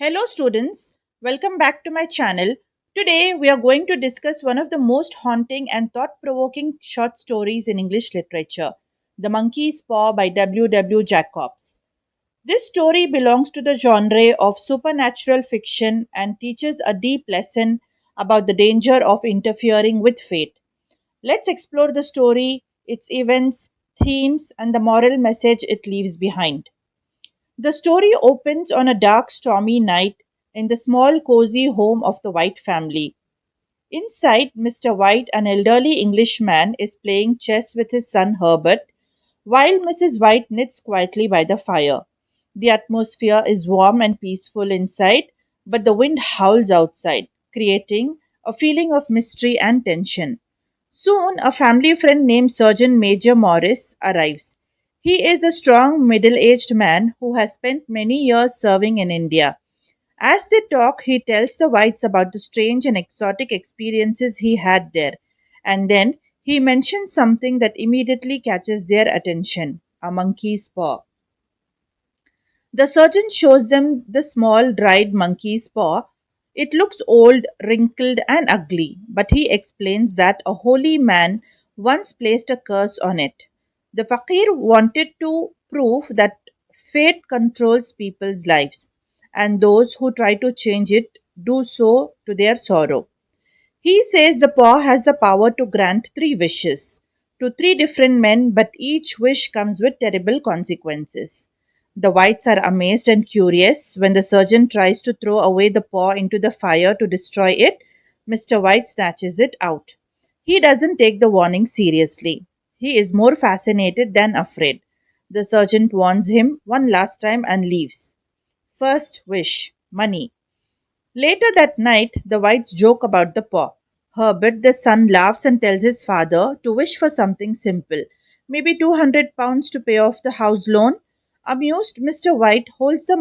Hello, students. Welcome back to my channel. Today, we are going to discuss one of the most haunting and thought provoking short stories in English literature, The Monkey's Paw by W. W. Jacobs. This story belongs to the genre of supernatural fiction and teaches a deep lesson about the danger of interfering with fate. Let's explore the story, its events, themes, and the moral message it leaves behind. The story opens on a dark, stormy night in the small, cozy home of the White family. Inside, Mr. White, an elderly Englishman, is playing chess with his son Herbert, while Mrs. White knits quietly by the fire. The atmosphere is warm and peaceful inside, but the wind howls outside, creating a feeling of mystery and tension. Soon, a family friend named Sergeant Major Morris arrives. He is a strong, middle aged man who has spent many years serving in India. As they talk, he tells the whites about the strange and exotic experiences he had there. And then he mentions something that immediately catches their attention: a monkey's paw. The surgeon shows them the small, dried monkey's paw. It looks old, wrinkled, and ugly, but he explains that a holy man once placed a curse on it. The fakir wanted to prove that fate controls people's lives, and those who try to change it do so to their sorrow. He says the paw has the power to grant three wishes to three different men, but each wish comes with terrible consequences. The whites are amazed and curious. When the surgeon tries to throw away the paw into the fire to destroy it, Mr. White snatches it out. He doesn't take the warning seriously. He is more fascinated than afraid. The surgeon warns him one last time and leaves. First wish: money. Later that night, the whites joke about the paw. Herbert, the son, laughs and tells his father to wish for something simple, maybe £200 to pay off the house loan. Amused, Mr. White holds the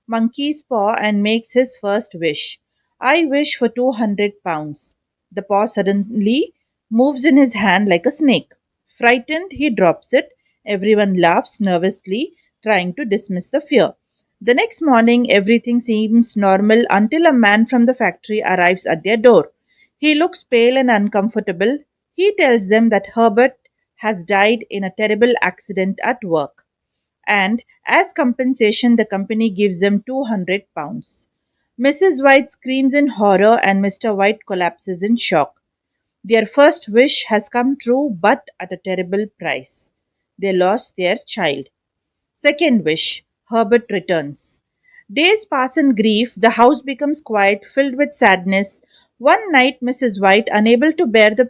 monkey's paw and makes his first wish. I wish for £200. The paw suddenly moves in his hand like a snake. Frightened, he drops it. Everyone laughs nervously, trying to dismiss the fear. The next morning, everything seems normal until a man from the factory arrives at their door. He looks pale and uncomfortable. He tells them that Herbert has died in a terrible accident at work, and as compensation, the company gives them £200. Mrs. White screams in horror, and Mr. White collapses in shock. Their first wish has come true, but at a terrible price. They lost their child. Second wish: Herbert returns. Days pass in grief. The house becomes quiet, filled with sadness. One night, Mrs. White, unable to bear the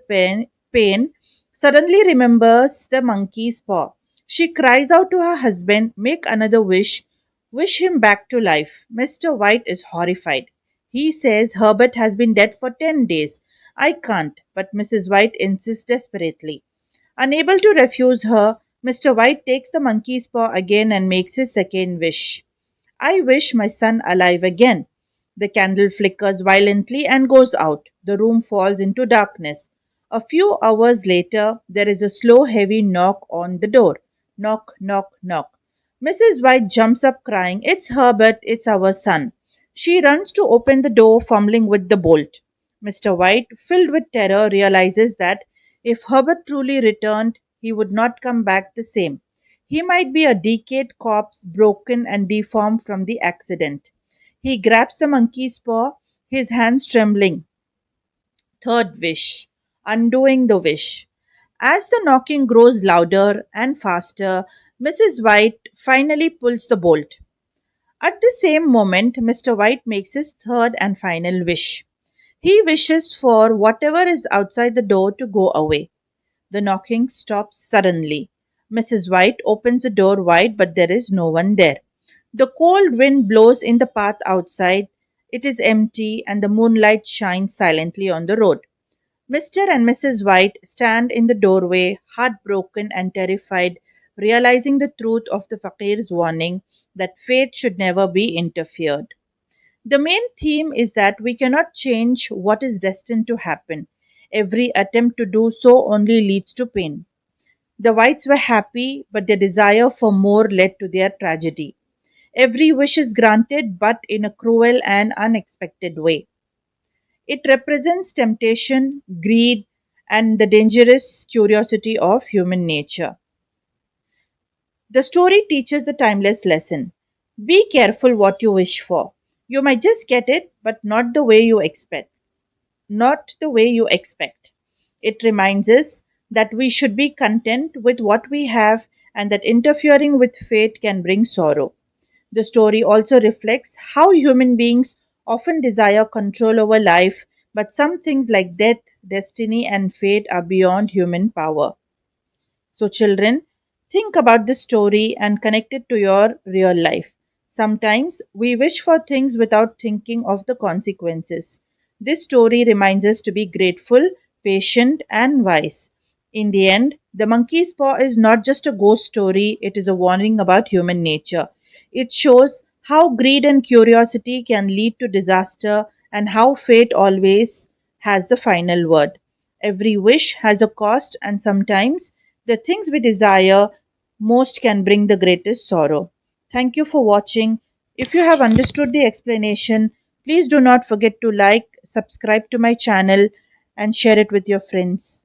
pain, suddenly remembers the monkey's paw. She cries out to her husband, "Make another wish. Wish him back to life." Mr. White is horrified. He says Herbert has been dead for 10 days. I can't, but Mrs. White insists desperately. Unable to refuse her, Mr. White takes the monkey's paw again and makes his second wish. I wish my son alive again. The candle flickers violently and goes out. The room falls into darkness. A few hours later, there is a slow, heavy knock on the door. Knock, knock, knock. Mrs. White jumps up crying, "It's Herbert, it's our son." She runs to open the door, fumbling with the bolt. Mr. White, filled with terror, realizes that if Herbert truly returned, he would not come back the same. He might be a decayed corpse, broken and deformed from the accident. He grabs the monkey's paw, his hands trembling. Third wish: undoing the wish. As the knocking grows louder and faster, Mrs. White finally pulls the bolt. At the same moment, Mr. White makes his third and final wish. He wishes for whatever is outside the door to go away. The knocking stops suddenly. Mrs. White opens the door wide, but there is no one there. The cold wind blows in the path outside. It is empty, and the moonlight shines silently on the road. Mr. and Mrs. White stand in the doorway, heartbroken and terrified, realizing the truth of the fakir's warning that fate should never be interfered. The main theme is that we cannot change what is destined to happen. Every attempt to do so only leads to pain. The whites were happy, but their desire for more led to their tragedy. Every wish is granted, but in a cruel and unexpected way. It represents temptation, greed, and the dangerous curiosity of human nature. The story teaches a timeless lesson. Be careful what you wish for. You might just get it, but not the way you expect. Not the way you expect. It reminds us that we should be content with what we have and that interfering with fate can bring sorrow. The story also reflects how human beings often desire control over life, but some things like death, destiny, and fate are beyond human power. So, children, think about this story and connect it to your real life. Sometimes we wish for things without thinking of the consequences. This story reminds us to be grateful, patient, and wise. In the end, the monkey's paw is not just a ghost story, it is a warning about human nature. It shows how greed and curiosity can lead to disaster and how fate always has the final word. Every wish has a cost, and sometimes the things we desire most can bring the greatest sorrow. Thank you for watching. If you have understood the explanation, please do not forget to like, subscribe to my channel, and share it with your friends.